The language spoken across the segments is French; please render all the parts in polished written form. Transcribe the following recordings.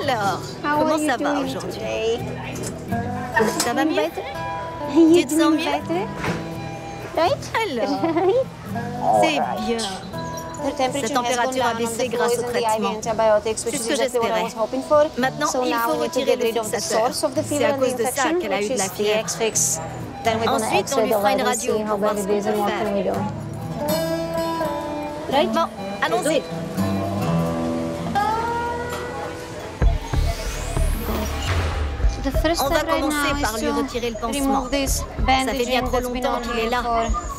Alors, comment ça va aujourd'hui? Ça va mieux? You Tu te sens mieux? Right? Alors, c'est bien. Sa température a baissé grâce au traitement. C'est ce que j'espérais. Maintenant, il faut retirer le fixateur. C'est à cause de ça qu'elle a eu de la fièvre. Ensuite, on lui fera une radio pour voir ce qu'on peut faire. Bon, allons-y. On va commencer par lui retirer le pansement. Ça fait bien trop longtemps qu'il est là.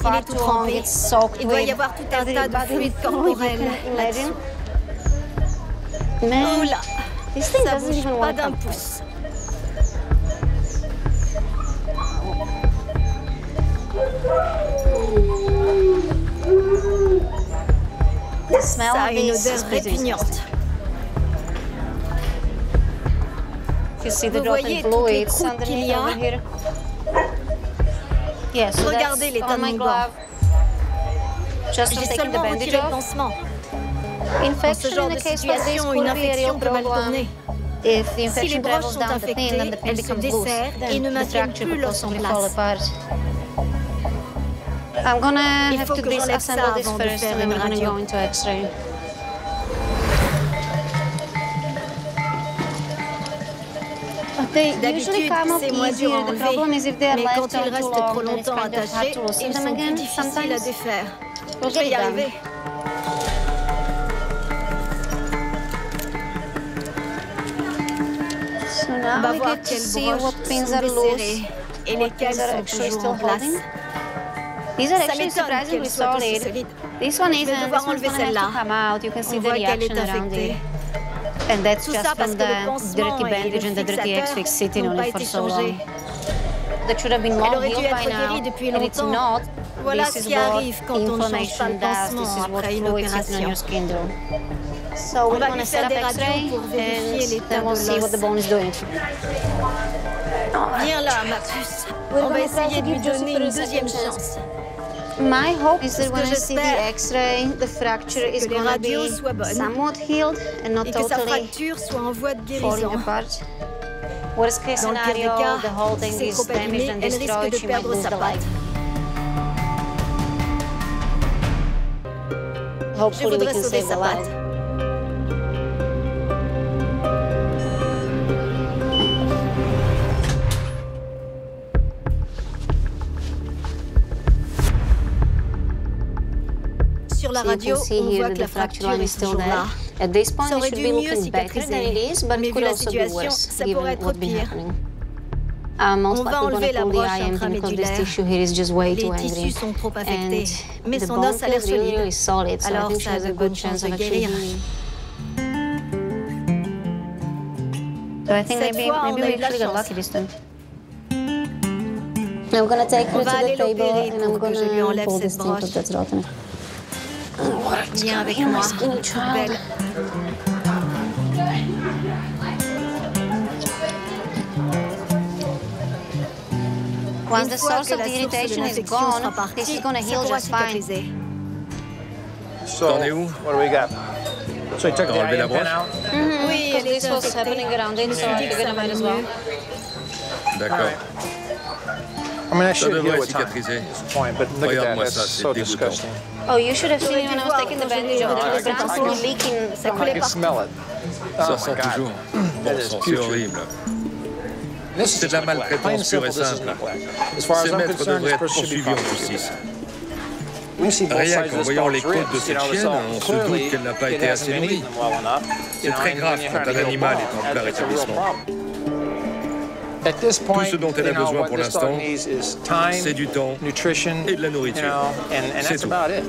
Il est tout trempé. Il doit y avoir tout un tas de fluide corporel là-dessus. Oh là, ça bouge pas d'un pouce. Ça a une odeur répugnante. Vous voyez toutes les croûtes qu'il y a? Regardez l'état de mon gant. J'ai seulement retiré le pansement. Dans ce genre de situation, une infection peut mal tourner. Si les broches sont infectées, elles se desserrent et ne maintiennent plus l'os en place. Il faut que j'enlève ça avant de faire une radio. D'habitude, c'est moins dur à enlever, mais quand ils restent trop longtemps attachés, ils sont plus difficiles à défaire. Je vais y arriver. On va voir quelles broches sont desserrées et lesquelles sont toujours en place. Ça m'étonne qu'elles soient aussi solides. Je vais devoir enlever celle-là. On voit qu'elle est infectée. Tout ça parce que le pansement et le fixateur n'ont pas été changés. Elle aurait dû être guérie depuis longtemps. Voilà ce qui arrive quand on ne change pas le pansement après une opération. On va lui faire des radios pour vérifier l'état de l'os. Viens là, ma puce. On va essayer de lui donner une deuxième chance. My hope is that Ce when que I see the j'espère, X-ray, the fracture is que les going to radios be soient bonnes somewhat healed and not et que sa totally fracture soit en voie de falling guérison. apart. Worst case Dans le pire des scenario, cas, the whole si thing c'est is trop damaged abîmé, and elle risque destroyed. de She might perdre lose sa the patte. light. Je Hopefully we voudrais can sauver save sa the patte. life. Sur la radio, on voit que la fracture est toujours là. At this point, Ça it aurait should dû be mieux looking better than it is, cicatriser. but Mais it vu could la also be situation, worse, ça given pourrait être what's been pire. happening. On Most va likely enlever la going to pull the broche eye empty because this intramédulaire. tissue here is just way too Les angry. tissus sont trop affectés, And mais the son bone os a l'air feels really, really solide. solid, so I Alors think she ça a has a de good bonnes chance chances of de actually guérir. healing. So I think Cette maybe fois, on we a eu de la actually got chance. lucky this time. I'm gonna take her On va to aller the table l'opérer and I'm pour que je lui gonna enlève pull cette this thing broche. that's rotten. Viens avec moi, toute belle. Once the Une fois source que of la the source de irritation is l'infection sera gone, this partie, is gonna ça heal pourra just fine. cicatriser. T'en es où? What do we got? So he took T'as the enlevé la eye broche? pin out? Oui, Because elle est this was happening infectée. around it, so I Je dis que figured I ça va might as well. mieux. D'accord. I mean, I Ça should heal devrait with time. cicatriser. That's the point, but look at that. Regarde-moi That's ça, c'est so dégoûtant. disgusting. Oh, you should have seen it when I was taking the bandage off. It was I can- constantly leaking Ça from coulait I can partout. smell it. Ça Oh sent my God. toujours. That Bon is sang, c'est putrid. horrible. This is C'est de la just neglect. Plain and maltraitance simple, pure et this is simple. neglect. As far as Ces I'm maîtres concerned, devraient this être person should be poursuivis en prosecuted. justice. We see both Rien sides qu'en of this voyant les dog's côtes de ribs, cette you know, chienne, so on se clearly doute qu'elle n'a pas it été hasn't assez been nourrie. eaten well enough. C'est très grave quand un animal est en plein rétablissement. At this point, Tout ce dont elle a you know, besoin what pour this dog l'instant, needs is time, c'est du temps nutrition, et de la nourriture. you know, and C'est that's tout. about it.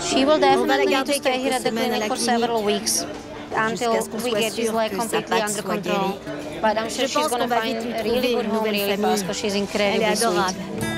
She will On va la definitely need garder to stay here quelques at the semaines à clinic la for clinique, several weeks until jusqu'à ce qu'on we soit get this sûr like que sa completely patte under soit control. guérie. But I'm sure Je she's pense gonna qu'on va find vite lui a trouver really une good home nouvelle really fast famille. because she's Elle est incredibly adorable. sweet.